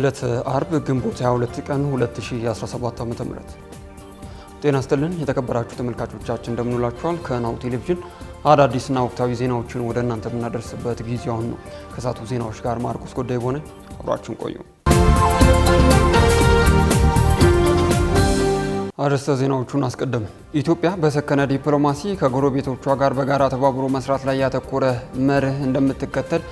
ዕለተ አርብ ግንቦት 22 ቀን 2017 ዓ.ም ጤና ይስጥልን የተከበራችሁ ተመልካቾቻችን እንደምንላችኋል። ከናሁ ቴሌቪዥን አዳዲስና ወቅታዊ ዜናዎችን ወደ እናንተ የምናደርስበት ጊዜው አሁን ነው። ከሳቱ ዜናዎች ጋር ማርቆስ ጎዳይ ሆነ አብራችሁን ቆዩ። አርዕስተ ዜናዎቹን አስቀድም። ኢትዮጵያ በሰከነ ዲፕሎማሲ ከጎረቤቶቿ ጋር በጋራ ተባብሮ መስራት ላይ ያተኮረ መርህ እንደምትከተል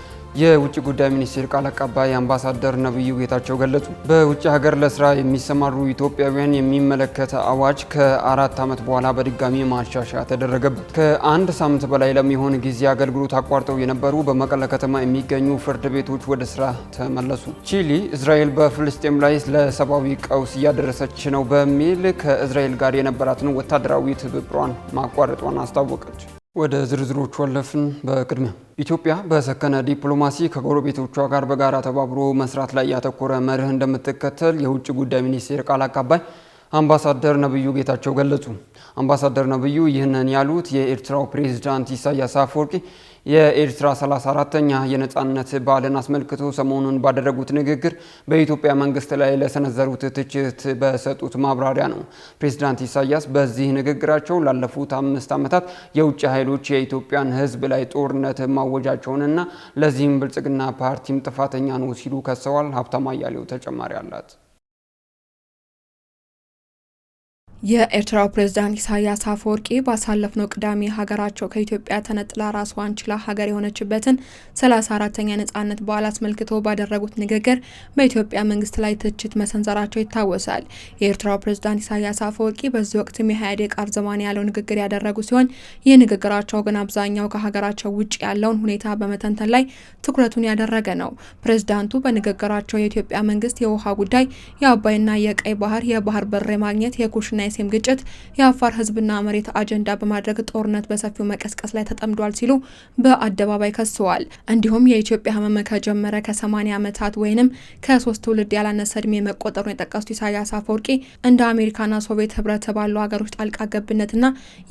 የውጭ ጉዳይ ሚኒስቴር ቃል አቀባይ አምባሳደር ነብዩ ጌታቸው ገለጹ። በውጭ ሀገር ለስራ የሚሰማሩ ኢትዮጵያውያን የሚመለከት አዋጅ ከ4 ዓመት በኋላ በድጋሚ ማሻሻያ ተደረገበት። ከአንድ ሳምንት በላይ ለሚሆን ጊዜ አገልግሎት አቋርጠው የነበሩ በመቀለ ከተማ የሚገኙ ፍርድ ቤቶች ወደ ስራ ተመለሱ። ቺሊ እስራኤል በፍልስጤም ላይ ለሰብአዊ ቀውስ እያደረሰች ነው በሚል ከእስራኤል ጋር የነበራትን ወታደራዊ ትብብሯን ማቋረጧን አስታወቀች። ወደ ዝርዝሮቹ አለፍን። በቅድሚያ ኢትዮጵያ በሰከነ ዲፕሎማሲ ከጎረቤቶቿ ጋር በጋራ ተባብሮ መስራት ላይ ያተኮረ መርህ እንደምትከተል የውጭ ጉዳይ ሚኒስቴር ቃል አቀባይ አምባሳደር ነብዩ ጌታቸው ገለጹ። አምባሳደር ነብዩ ይህንን ያሉት የኤርትራው ፕሬዝዳንት ኢሳያስ አፈወርቂ የኤርትራ 34ኛ የነጻነት በዓልን አስመልክቶ ሰሞኑን ባደረጉት ንግግር በኢትዮጵያ መንግስት ላይ ለሰነዘሩት ትችት በሰጡት ማብራሪያ ነው። ፕሬዝዳንት ኢሳያስ በዚህ ንግግራቸው ላለፉት 5 ዓመታት የውጭ ኃይሎች የኢትዮጵያን ሕዝብ ላይ ጦርነት ማወጃቸውንና ለዚህም ብልጽግና ፓርቲም ጥፋተኛ ነው ሲሉ ከሰዋል። ሀብታማ አያሌው ተጨማሪ አላት። የኤርትራው ፕሬዝዳንት ኢሳያስ አፈወርቂ ባሳለፍነው ቅዳሜ ሀገራቸው ከኢትዮጵያ ተነጥላ ራስዋን ችላ ሀገር የሆነችበትን 34ኛ ነጻነት በዓል አስመልክቶ ባደረጉት ንግግር በኢትዮጵያ መንግስት ላይ ትችት መሰንዘራቸው ይታወሳል። የኤርትራው ፕሬዝዳንት ኢሳያስ አፈወርቂ በዚህ ወቅት የኢህአዴግ አርዘማን ያለው ንግግር ያደረጉ ሲሆን ይህ ንግግራቸው ግን አብዛኛው ከሀገራቸው ውጭ ያለውን ሁኔታ በመተንተን ላይ ትኩረቱን ያደረገ ነው። ፕሬዝዳንቱ በንግግራቸው የኢትዮጵያ መንግስት የውሃ ጉዳይ፣ የአባይና የቀይ ባህር የባህር በር ማግኘት፣ የኩሽና የሴም ግጭት፣ የአፋር ህዝብና መሬት አጀንዳ በማድረግ ጦርነት በሰፊው መቀስቀስ ላይ ተጠምዷል ሲሉ በአደባባይ ከሰዋል። እንዲሁም የኢትዮጵያ ህመም ከጀመረ ከ80 ዓመታት ወይንም ከ3 ትውልድ ያላነሰ እድሜ መቆጠሩን የጠቀሱት ኢሳያስ አፈወርቂ እንደ አሜሪካና ሶቪየት ህብረት ባሉ ሀገሮች ጣልቃ ገብነትና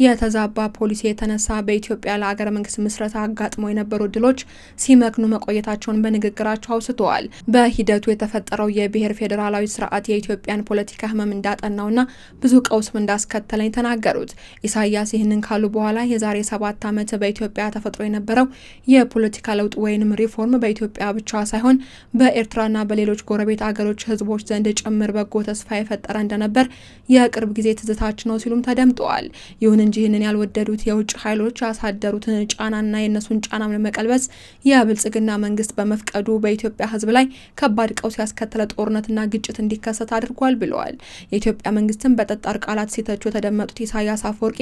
የተዛባ ፖሊሲ የተነሳ በኢትዮጵያ ለሀገረ መንግስት ምስረታ አጋጥመው የነበሩ ድሎች ሲመክኑ መቆየታቸውን በንግግራቸው አውስተዋል። በሂደቱ የተፈጠረው የብሔር ፌዴራላዊ ስርዓት የኢትዮጵያን ፖለቲካ ህመም እንዳጠናውና ብዙ ቀውስም እንዳስከተለኝ ተናገሩት። ኢሳያስ ይህንን ካሉ በኋላ የዛሬ 7 ዓመት በኢትዮጵያ ተፈጥሮ የነበረው የፖለቲካ ለውጥ ወይንም ሪፎርም በኢትዮጵያ ብቻ ሳይሆን በኤርትራና በሌሎች ጎረቤት አገሮች ህዝቦች ዘንድ ጭምር በጎ ተስፋ የፈጠረ እንደነበር የቅርብ ጊዜ ትዝታችን ነው ሲሉም ተደምጠዋል። ይሁን እንጂ ይህንን ያልወደዱት የውጭ ኃይሎች ያሳደሩትን ጫናና የእነሱን ጫና ለመቀልበስ የብልጽግና መንግስት በመፍቀዱ በኢትዮጵያ ህዝብ ላይ ከባድ ቀውስ ያስከተለ ጦርነትና ግጭት እንዲከሰት አድርጓል ብለዋል። የኢትዮጵያ መንግስትን በጠጣር ቃላት ሲተቹ የተደመጡት ኢሳያስ አፈወርቂ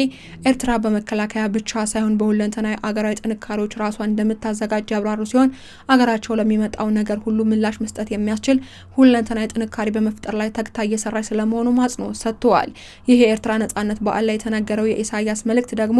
ኤርትራ በመከላከያ ብቻ ሳይሆን በሁለንተናዊ አገራዊ ጥንካሬዎች ራሷን እንደምታዘጋጅ ያብራሩ ሲሆን አገራቸው ለሚመጣው ነገር ሁሉ ምላሽ መስጠት የሚያስችል ሁለንተናዊ ጥንካሬ በመፍጠር ላይ ተግታ እየሰራች ስለመሆኑ አጽንኦት ሰጥተዋል። ይህ የኤርትራ ነጻነት በዓል ላይ የተነገረው የኢሳያስ መልእክት ደግሞ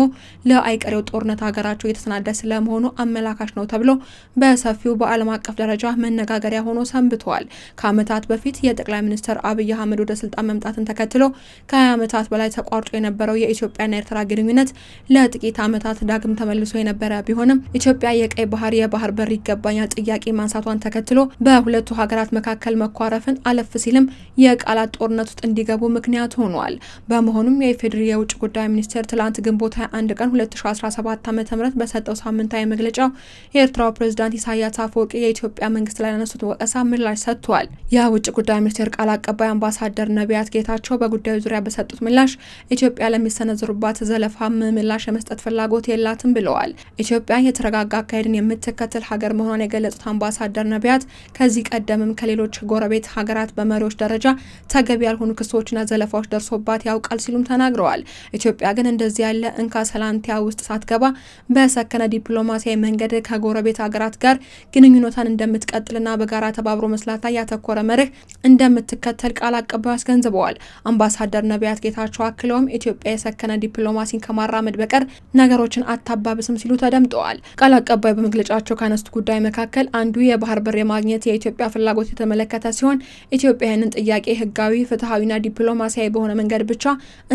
ለአይቀሬው ጦርነት ሀገራቸው እየተሰናዳች ስለመሆኑ አመላካች ነው ተብሎ በሰፊው በዓለም አቀፍ ደረጃ መነጋገሪያ ሆኖ ሰንብተዋል። ከዓመታት በፊት የጠቅላይ ሚኒስትር አብይ አህመድ ወደ ስልጣን መምጣትን ተከትሎ ከ20 ዓመታት በላይ ተቋርጦ የነበረው የኢትዮጵያና ኤርትራ ግንኙነት ለጥቂት ዓመታት ዳግም ተመልሶ የነበረ ቢሆንም ኢትዮጵያ የቀይ ባህር የባህር በር ይገባኛል ጥያቄ ማንሳቷን ተከትሎ በሁለቱ ሀገራት መካከል መኳረፍን አለፍ ሲልም የቃላት ጦርነት ውስጥ እንዲገቡ ምክንያት ሆኗል። በመሆኑም የኢፌዴሪ የውጭ ጉዳይ ሚኒስቴር ትላንት ግንቦት 21 ቀን 2017 ዓ.ም በሰጠው ሳምንታዊ መግለጫው የኤርትራው ፕሬዝዳንት ኢሳያስ አፈወርቂ የኢትዮጵያ መንግስት ላይ ያነሱት ወቀሳ ምላሽ ሰጥቷል። የውጭ ጉዳይ ሚኒስቴር ቃል አቀባይ አምባሳደር ነቢያት ጌታቸው በጉዳዩ ዙሪያ በሰጡት ምላሽ ኢትዮጵያ ለሚሰነዘሩባት ዘለፋ ምላሽ የመስጠት ፍላጎት የላትም ብለዋል። ኢትዮጵያ የተረጋጋ አካሄድን የምትከተል ሀገር መሆኗን የገለጹት አምባሳደር ነቢያት ከዚህ ቀደምም ከሌሎች ጎረቤት ሀገራት በመሪዎች ደረጃ ተገቢ ያልሆኑ ክሶችና ዘለፋዎች ደርሶባት ያውቃል ሲሉም ተናግረዋል። ኢትዮጵያ ግን እንደዚህ ያለ እንካ ሰላንቲያ ውስጥ ሳትገባ በሰከነ ዲፕሎማሲያዊ መንገድ ከጎረቤት ሀገራት ጋር ግንኙነቷን እንደምትቀጥልና በጋራ ተባብሮ መስራት ላይ ያተኮረ መርህ እንደምትከተል ቃል አቀባዩ አስገንዝበዋል። አምባሳደር ነቢያት ነቢያት ጌታቸው አክለውም ኢትዮጵያ የሰከነ ዲፕሎማሲን ከማራመድ በቀር ነገሮችን አታባብስም ሲሉ ተደምጠዋል። ቃል አቀባዩ በመግለጫቸው ካነሱት ጉዳይ መካከል አንዱ የባህር በር የማግኘት የኢትዮጵያ ፍላጎት የተመለከተ ሲሆን ኢትዮጵያ ይህንን ጥያቄ ህጋዊ፣ ፍትሐዊና ዲፕሎማሲያዊ በሆነ መንገድ ብቻ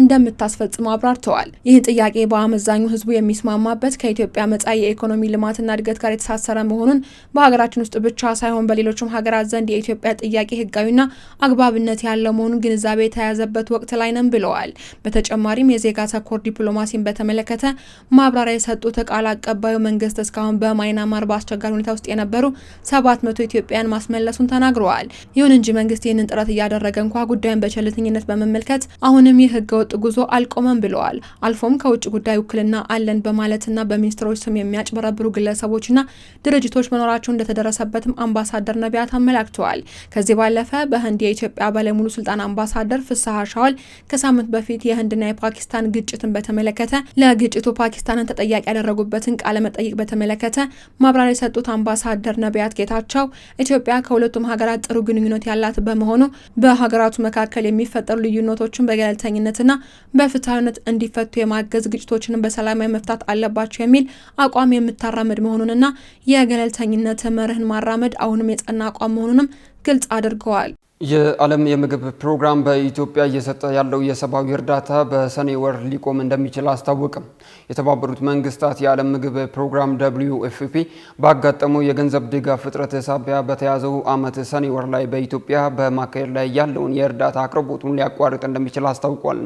እንደምታስፈጽመው አብራርተዋል። ይህ ጥያቄ በአመዛኙ ህዝቡ የሚስማማበት ከኢትዮጵያ መጻኢ የኢኮኖሚ ልማትና እድገት ጋር የተሳሰረ መሆኑን በሀገራችን ውስጥ ብቻ ሳይሆን በሌሎችም ሀገራት ዘንድ የኢትዮጵያ ጥያቄ ህጋዊና አግባብነት ያለው መሆኑን ግንዛቤ የተያዘበት ወቅት ላይ ነን ብለዋል። በተጨማሪም የዜጋ ተኮር ዲፕሎማሲን በተመለከተ ማብራሪያ የሰጡት ቃል አቀባዩ መንግስት እስካሁን በማይናማር በአስቸጋሪ ሁኔታ ውስጥ የነበሩ 700 ኢትዮጵያን ማስመለሱን ተናግረዋል። ይሁን እንጂ መንግስት ይህንን ጥረት እያደረገ እንኳ ጉዳዩን በቸልተኝነት በመመልከት አሁንም ይህ ህገወጥ ጉዞ አልቆመም ብለዋል። አልፎም ከውጭ ጉዳይ ውክልና አለን በማለትና በሚኒስትሮች ስም የሚያጭበረብሩ ግለሰቦችና ድርጅቶች መኖራቸው እንደተደረሰበትም አምባሳደር ነቢያት አመላክተዋል። ከዚህ ባለፈ በህንድ የኢትዮጵያ ባለሙሉ ስልጣን አምባሳደር ፍስሐ ሻውል ከሳምንት በፊት የህንድና የፓኪስታን ግጭትን በተመለከተ ለግጭቱ ፓኪስታንን ተጠያቂ ያደረጉበትን ቃለ መጠይቅ በተመለከተ ማብራሪያ የሰጡት አምባሳደር ነቢያት ጌታቸው ኢትዮጵያ ከሁለቱም ሀገራት ጥሩ ግንኙነት ያላት በመሆኑ በሀገራቱ መካከል የሚፈጠሩ ልዩነቶችን በገለልተኝነትና በፍትሐዊነት እንዲፈቱ የማገዝ ግጭቶችንም በሰላማዊ መፍታት አለባቸው የሚል አቋም የምታራምድ መሆኑንና የገለልተኝነት መርህን ማራመድ አሁንም የጸና አቋም መሆኑንም ግልጽ አድርገዋል። የዓለም የምግብ ፕሮግራም በኢትዮጵያ እየሰጠ ያለው የሰብአዊ እርዳታ በሰኔ ወር ሊቆም እንደሚችል አስታወቀም። የተባበሩት መንግስታት የዓለም ምግብ ፕሮግራም WFP ባጋጠመው የገንዘብ ድጋፍ እጥረት ሳቢያ በተያዘው ዓመት ሰኔ ወር ላይ በኢትዮጵያ በማካሄድ ላይ ያለውን የእርዳታ አቅርቦቱን ሊያቋርጥ እንደሚችል አስታውቋል።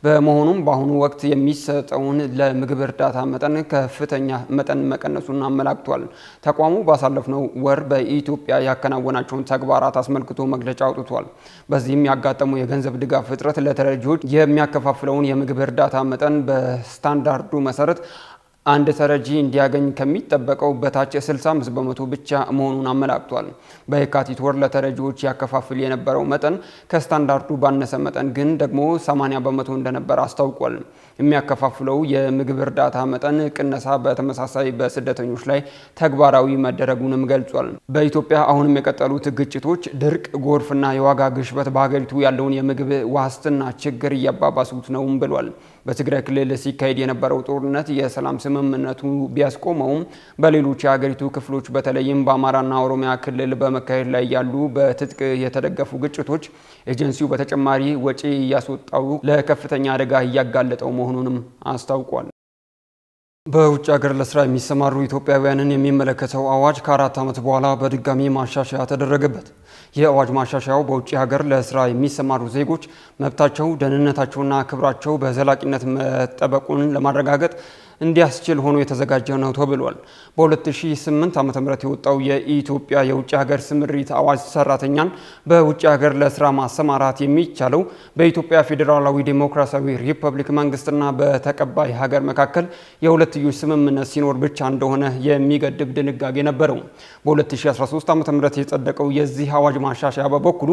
በመሆኑም በአሁኑ ወቅት የሚሰጠውን ለምግብ እርዳታ መጠን ከፍተኛ መጠን መቀነሱን አመላክቷል። ተቋሙ ባሳለፍነው ወር በኢትዮጵያ ያከናወናቸውን ተግባራት አስመልክቶ መግለጫ አውጥቷል። በዚህም ያጋጠመው የገንዘብ ድጋፍ እጥረት ለተረጂዎች የሚያከፋፍለውን የምግብ እርዳታ መጠን በስታንዳርዱ መሰረት አንድ ተረጂ እንዲያገኝ ከሚጠበቀው በታች 65 በመቶ ብቻ መሆኑን አመላክቷል። በየካቲት ወር ለተረጂዎች ያከፋፍል የነበረው መጠን ከስታንዳርዱ ባነሰ መጠን ግን ደግሞ 80 በመቶ እንደነበር አስታውቋል። የሚያከፋፍለው የምግብ እርዳታ መጠን ቅነሳ በተመሳሳይ በስደተኞች ላይ ተግባራዊ መደረጉንም ገልጿል። በኢትዮጵያ አሁንም የቀጠሉት ግጭቶች፣ ድርቅ፣ ጎርፍና የዋጋ ግሽበት በሀገሪቱ ያለውን የምግብ ዋስትና ችግር እያባባሱት ነውም ብሏል። በትግራይ ክልል ሲካሄድ የነበረው ጦርነት የሰላም ስምምነቱ ቢያስቆመውም በሌሎች የሀገሪቱ ክፍሎች በተለይም በአማራና ኦሮሚያ ክልል በመካሄድ ላይ ያሉ በትጥቅ የተደገፉ ግጭቶች ኤጀንሲው በተጨማሪ ወጪ እያስወጣው ለከፍተኛ አደጋ እያጋለጠው መሆኑንም አስታውቋል። በውጭ ሀገር ለስራ የሚሰማሩ ኢትዮጵያውያንን የሚመለከተው አዋጅ ከ4 ዓመት በኋላ በድጋሚ ማሻሻያ ተደረገበት። የአዋጅ ማሻሻያው በውጭ ሀገር ለስራ የሚሰማሩ ዜጎች መብታቸው፣ ደህንነታቸውና ክብራቸው በዘላቂነት መጠበቁን ለማረጋገጥ እንዲያስችል ሆኖ የተዘጋጀ ነው ተብሏል። በ2008 ዓ.ም የወጣው የኢትዮጵያ የውጭ ሀገር ስምሪት አዋጅ ሰራተኛን በውጭ ሀገር ለስራ ማሰማራት የሚቻለው በኢትዮጵያ ፌዴራላዊ ዴሞክራሲያዊ ሪፐብሊክ መንግስትና በተቀባይ ሀገር መካከል የሁለትዮሽ ስምምነት ሲኖር ብቻ እንደሆነ የሚገድብ ድንጋጌ ነበረው። በ2013 ዓ.ም የጸደቀው የዚህ አዋጅ ማሻሻያ በበኩሉ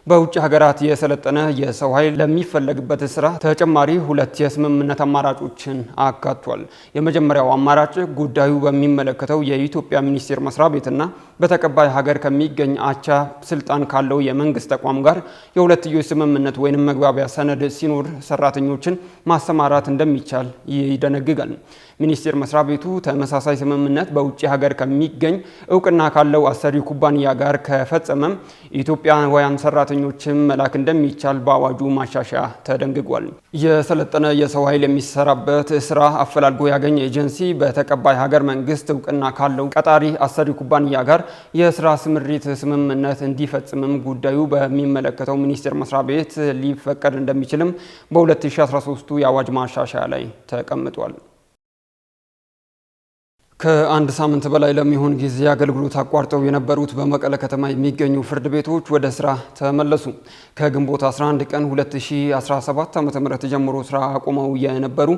በውጭ ሀገራት የሰለጠነ የሰው ኃይል ለሚፈለግበት ስራ ተጨማሪ 2 የስምምነት አማራጮችን አካቷል። የመጀመሪያው አማራጭ ጉዳዩ በሚመለከተው የኢትዮጵያ ሚኒስቴር መስሪያ ቤትና በተቀባይ ሀገር ከሚገኝ አቻ ስልጣን ካለው የመንግስት ተቋም ጋር የሁለትዮሽ ስምምነት ወይንም መግባቢያ ሰነድ ሲኖር ሰራተኞችን ማሰማራት እንደሚቻል ይደነግጋል። ሚኒስቴር መስሪያ ቤቱ ተመሳሳይ ስምምነት በውጭ ሀገር ከሚገኝ እውቅና ካለው አሰሪ ኩባንያ ጋር ከፈጸመም ኢትዮጵያውያን ሰራተኞችን መላክ እንደሚቻል በአዋጁ ማሻሻያ ተደንግጓል። የሰለጠነ የሰው ኃይል የሚሰራበት ስራ አፈላልጎ ያገኘ ኤጀንሲ በተቀባይ ሀገር መንግስት እውቅና ካለው ቀጣሪ አሰሪ ኩባንያ ጋር የስራ ስምሪት ስምምነት እንዲፈጽምም ጉዳዩ በሚመለከተው ሚኒስቴር መስሪያ ቤት ሊፈቀድ እንደሚችልም በ2013 የአዋጅ ማሻሻያ ላይ ተቀምጧል። ከአንድ ሳምንት በላይ ለሚሆን ጊዜ አገልግሎት አቋርጠው የነበሩት በመቀለ ከተማ የሚገኙ ፍርድ ቤቶች ወደ ስራ ተመለሱ። ከግንቦት 11 ቀን 2017 ዓ.ም ጀምሮ ስራ አቁመው የነበሩ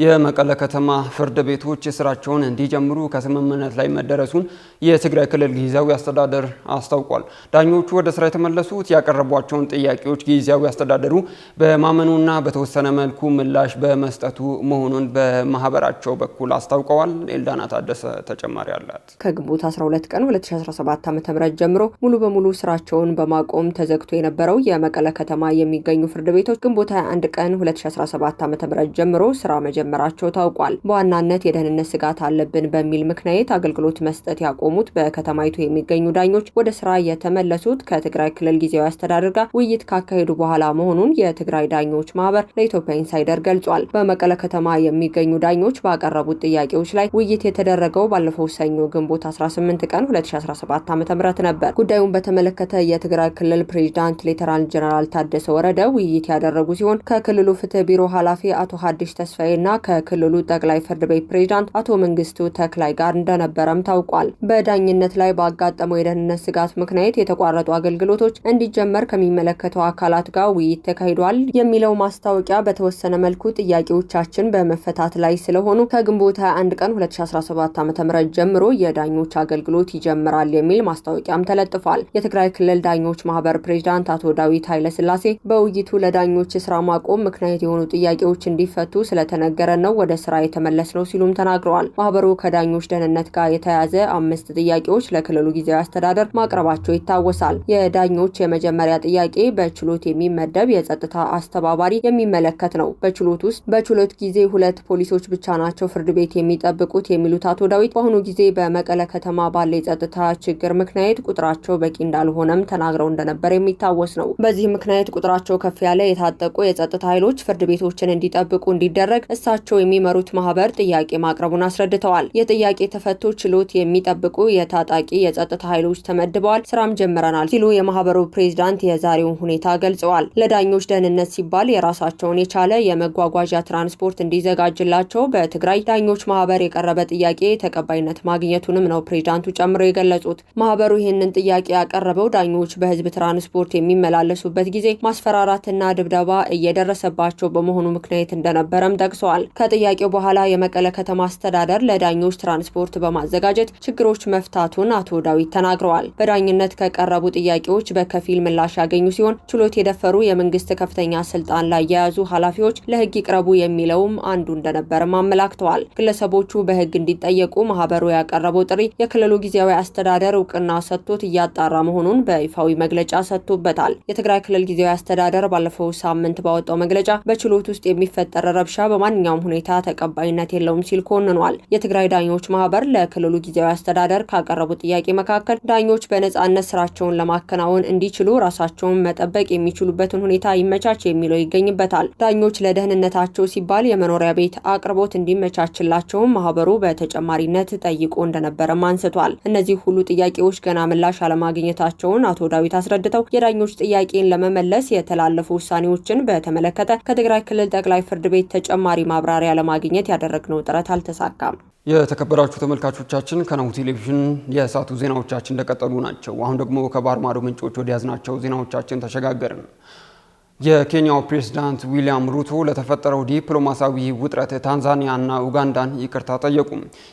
የመቀለ ከተማ ፍርድ ቤቶች ስራቸውን እንዲጀምሩ ከስምምነት ላይ መደረሱን የትግራይ ክልል ጊዜያዊ አስተዳደር አስታውቋል። ዳኞቹ ወደ ስራ የተመለሱት ያቀረቧቸውን ጥያቄዎች ጊዜያዊ አስተዳደሩ በማመኑና በተወሰነ መልኩ ምላሽ በመስጠቱ መሆኑን በማህበራቸው በኩል አስታውቀዋል። ኤልዳና ታደሰ ታደሰ ተጨማሪ አላት። ከግንቦት 12 ቀን 2017 ዓ.ም ጀምሮ ሙሉ በሙሉ ስራቸውን በማቆም ተዘግቶ የነበረው የመቀለ ከተማ የሚገኙ ፍርድ ቤቶች ግንቦት 21 ቀን 2017 ዓ.ም ጀምሮ ስራ መጀመራቸው ታውቋል። በዋናነት የደህንነት ስጋት አለብን በሚል ምክንያት አገልግሎት መስጠት ያቆሙት በከተማይቱ የሚገኙ ዳኞች ወደ ስራ የተመለሱት ከትግራይ ክልል ጊዜያዊ አስተዳደር ጋር ውይይት ካካሄዱ በኋላ መሆኑን የትግራይ ዳኞች ማህበር ለኢትዮጵያ ኢንሳይደር ገልጿል። በመቀለ ከተማ የሚገኙ ዳኞች ባቀረቡት ጥያቄዎች ላይ ውይይት የተደረገው ባለፈው ሰኞ ግንቦት 18 ቀን 2017 ዓ.ም ነበር። ጉዳዩን በተመለከተ የትግራይ ክልል ፕሬዝዳንት ሌተናንት ጀነራል ታደሰ ወረደ ውይይት ያደረጉ ሲሆን ከክልሉ ፍትህ ቢሮ ኃላፊ አቶ ሀዲሽ ተስፋዬና ከክልሉ ጠቅላይ ፍርድ ቤት ፕሬዝዳንት አቶ መንግስቱ ተክላይ ጋር እንደነበረም ታውቋል። በዳኝነት ላይ ባጋጠመው የደህንነት ስጋት ምክንያት የተቋረጡ አገልግሎቶች እንዲጀመር ከሚመለከተው አካላት ጋር ውይይት ተካሂዷል የሚለው ማስታወቂያ በተወሰነ መልኩ ጥያቄዎቻችን በመፈታት ላይ ስለሆኑ ከግንቦት 21 ቀን 2017 ዓ.ም ጀምሮ የዳኞች አገልግሎት ይጀምራል የሚል ማስታወቂያም ተለጥፏል። የትግራይ ክልል ዳኞች ማህበር ፕሬዝዳንት አቶ ዳዊት ኃይለስላሴ በውይይቱ ለዳኞች ስራ ማቆም ምክንያት የሆኑ ጥያቄዎች እንዲፈቱ ስለተነገረ ነው ወደ ስራ የተመለስነው ሲሉም ተናግረዋል። ማህበሩ ከዳኞች ደህንነት ጋር የተያያዘ 5 ጥያቄዎች ለክልሉ ጊዜያዊ አስተዳደር ማቅረባቸው ይታወሳል። የዳኞች የመጀመሪያ ጥያቄ በችሎት የሚመደብ የጸጥታ አስተባባሪ የሚመለከት ነው። በችሎት ውስጥ በችሎት ጊዜ 2 ፖሊሶች ብቻ ናቸው ፍርድ ቤት የሚጠብቁት የሚሉት አቶ ዳዊት በአሁኑ ጊዜ በመቀለ ከተማ ባለ የጸጥታ ችግር ምክንያት ቁጥራቸው በቂ እንዳልሆነም ተናግረው እንደነበር የሚታወስ ነው። በዚህ ምክንያት ቁጥራቸው ከፍ ያለ የታጠቁ የጸጥታ ኃይሎች ፍርድ ቤቶችን እንዲጠብቁ እንዲደረግ እሳቸው የሚመሩት ማህበር ጥያቄ ማቅረቡን አስረድተዋል። የጥያቄ ተፈቶ ችሎት የሚጠብቁ የታጣቂ የጸጥታ ኃይሎች ተመድበዋል፣ ስራም ጀምረናል ሲሉ የማህበሩ ፕሬዝዳንት የዛሬውን ሁኔታ ገልጸዋል። ለዳኞች ደህንነት ሲባል የራሳቸውን የቻለ የመጓጓዣ ትራንስፖርት እንዲዘጋጅላቸው በትግራይ ዳኞች ማህበር የቀረበ ጥያቄ ተቀባይነት ማግኘቱንም ነው ፕሬዝዳንቱ ጨምሮ የገለጹት። ማህበሩ ይህንን ጥያቄ ያቀረበው ዳኞች በህዝብ ትራንስፖርት የሚመላለሱበት ጊዜ ማስፈራራትና ድብደባ እየደረሰባቸው በመሆኑ ምክንያት እንደነበረም ጠቅሰዋል። ከጥያቄው በኋላ የመቀለ ከተማ አስተዳደር ለዳኞች ትራንስፖርት በማዘጋጀት ችግሮች መፍታቱን አቶ ዳዊት ተናግረዋል። በዳኝነት ከቀረቡ ጥያቄዎች በከፊል ምላሽ ያገኙ ሲሆን ችሎት የደፈሩ የመንግስት ከፍተኛ ስልጣን ላይ የያዙ ኃላፊዎች ለህግ ይቅረቡ የሚለውም አንዱ እንደነበርም አመላክተዋል። ግለሰቦቹ በህግ እንዲጠየቁ ማህበሩ ያቀረበው ጥሪ የክልሉ ጊዜያዊ አስተዳደር እውቅና ሰጥቶት እያጣራ መሆኑን በይፋዊ መግለጫ ሰጥቶበታል። የትግራይ ክልል ጊዜያዊ አስተዳደር ባለፈው ሳምንት ባወጣው መግለጫ በችሎት ውስጥ የሚፈጠር ረብሻ በማንኛውም ሁኔታ ተቀባይነት የለውም ሲል ኮንኗል። የትግራይ ዳኞች ማህበር ለክልሉ ጊዜያዊ አስተዳደር ካቀረቡት ጥያቄ መካከል ዳኞች በነጻነት ስራቸውን ለማከናወን እንዲችሉ ራሳቸውን መጠበቅ የሚችሉበትን ሁኔታ ይመቻች የሚለው ይገኝበታል። ዳኞች ለደህንነታቸው ሲባል የመኖሪያ ቤት አቅርቦት እንዲመቻችላቸው ማህበሩ በተጨማሪነት ጠይቆ እንደነበረም አንስቷል። እነዚህ ሁሉ ጥያቄዎች ገና ምላሽ አለማግኘታቸውን አቶ ዳዊት አስረድተው የዳኞች ጥያቄን ለመመለስ የተላለፉ ውሳኔዎችን በተመለከተ ከትግራይ ክልል ጠቅላይ ፍርድ ቤት ተጨማሪ ማብራሪያ ለማግኘት ያደረግነው ጥረት አልተሳካም። የተከበራችሁ ተመልካቾቻችን ከናሁ ቴሌቪዥን የሰዓቱ ዜናዎቻችን እንደቀጠሉ ናቸው። አሁን ደግሞ ከባህር ማዶ ምንጮች ወደ ያዝናቸው ዜናዎቻችን ተሸጋገርን። የኬንያው ፕሬዝዳንት ዊሊያም ሩቶ ለተፈጠረው ዲፕሎማሲያዊ ውጥረት ታንዛኒያና ኡጋንዳን ይቅርታ ጠየቁ።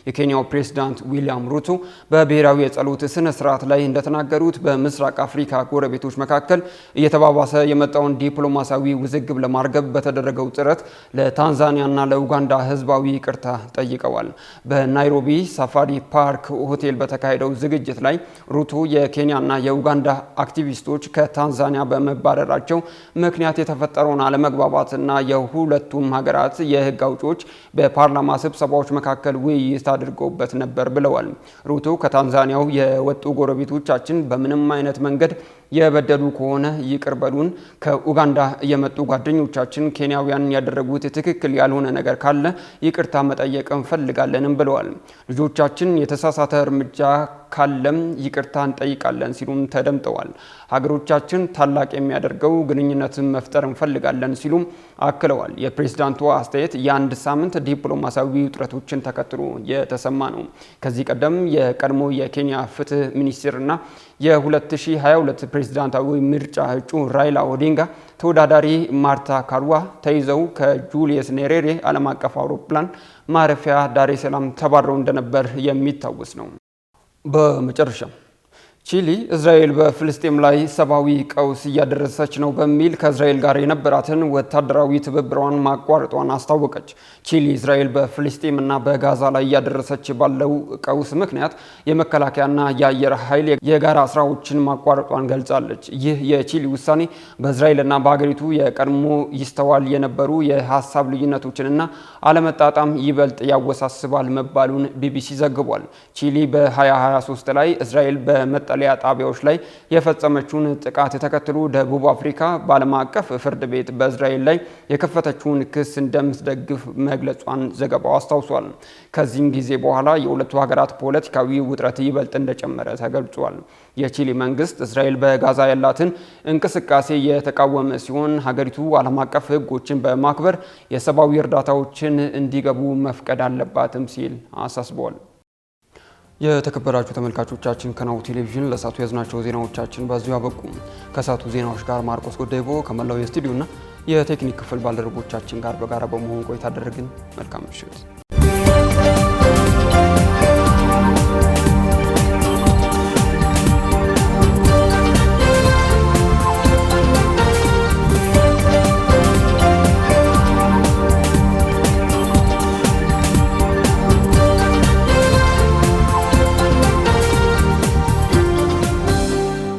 የኬንያው ፕሬዝዳንት ዊሊያም ሩቶ በብሔራዊ የጸሎት ስነ ስርዓት ላይ እንደተናገሩት በምስራቅ አፍሪካ ጎረቤቶች መካከል እየተባባሰ የመጣውን ዲፕሎማሲያዊ ውዝግብ ለማርገብ በተደረገው ጥረት ለታንዛኒያና ለኡጋንዳ ህዝባዊ ይቅርታ ጠይቀዋል። በናይሮቢ ሳፋሪ ፓርክ ሆቴል በተካሄደው ዝግጅት ላይ ሩቶ የኬንያና የኡጋንዳ አክቲቪስቶች ከታንዛኒያ በመባረራቸው ምክንያት የተፈጠረውን አለመግባባትና የሁለቱም ሀገራት የህግ አውጪዎች በፓርላማ ስብሰባዎች መካከል ውይይት አድርገውበት ነበር ብለዋል። ሩቶ ከታንዛኒያው የወጡ ጎረቤቶቻችን በምንም አይነት መንገድ የበደሉ ከሆነ ይቅር በሉን። ከኡጋንዳ የመጡ ጓደኞቻችን ኬንያውያን ያደረጉት ትክክል ያልሆነ ነገር ካለ ይቅርታ መጠየቅ እንፈልጋለንም ብለዋል። ልጆቻችን የተሳሳተ እርምጃ ካለም ይቅርታ እንጠይቃለን ሲሉም ተደምጠዋል። ሀገሮቻችን ታላቅ የሚያደርገው ግንኙነትን መፍጠር እንፈልጋለን ሲሉም አክለዋል። የፕሬዝዳንቱ አስተያየት የአንድ ሳምንት ዲፕሎማሲያዊ ውጥረቶችን ተከትሎ የተሰማ ነው። ከዚህ ቀደም የቀድሞ የኬንያ ፍትህ ሚኒስትርና የ2022 ፕሬዝዳንታዊ ምርጫ እጩ ራይላ ኦዲንጋ ተወዳዳሪ ማርታ ካሩዋ ተይዘው ከጁሊየስ ኔሬሬ ዓለም አቀፍ አውሮፕላን ማረፊያ ዳሬ ሰላም ተባረው እንደነበር የሚታወስ ነው። በመጨረሻ ቺሊ እስራኤል በፍልስጤም ላይ ሰብአዊ ቀውስ እያደረሰች ነው በሚል ከእስራኤል ጋር የነበራትን ወታደራዊ ትብብሯን ማቋረጧን አስታወቀች። ቺሊ እስራኤል በፍልስጤም እና በጋዛ ላይ እያደረሰች ባለው ቀውስ ምክንያት የመከላከያና የአየር ኃይል የጋራ ስራዎችን ማቋረጧን ገልጻለች። ይህ የቺሊ ውሳኔ በእስራኤልና በሀገሪቱ የቀድሞ ይስተዋል የነበሩ የሀሳብ ልዩነቶችንና አለመጣጣም ይበልጥ ያወሳስባል መባሉን ቢቢሲ ዘግቧል። ቺሊ በ2023 ላይ እስራኤል በመጠለያ ጣቢያዎች ላይ የፈጸመችውን ጥቃት ተከትሎ ደቡብ አፍሪካ በዓለም አቀፍ ፍርድ ቤት በእስራኤል ላይ የከፈተችውን ክስ እንደምትደግፍ መግለጿን ዘገባው አስታውሷል። ከዚህም ጊዜ በኋላ የሁለቱ ሀገራት ፖለቲካዊ ውጥረት ይበልጥ እንደጨመረ ተገልጿል። የቺሊ መንግስት እስራኤል በጋዛ ያላትን እንቅስቃሴ የተቃወመ ሲሆን ሀገሪቱ ዓለም አቀፍ ሕጎችን በማክበር የሰብአዊ እርዳታዎችን እንዲገቡ መፍቀድ አለባትም ሲል አሳስቧል። የተከበራችሁ ተመልካቾቻችን ከናሁ ቴሌቪዥን ለሳቱ ያዝናቸው ዜናዎቻችን በዚሁ አበቁ። ከሳቱ ዜናዎች ጋር ማርቆስ ጎዳይቦ ከመላው የስቱዲዮና የቴክኒክ ክፍል ባልደረቦቻችን ጋር በጋራ በመሆን ቆይታ አደረግን። መልካም ምሽት።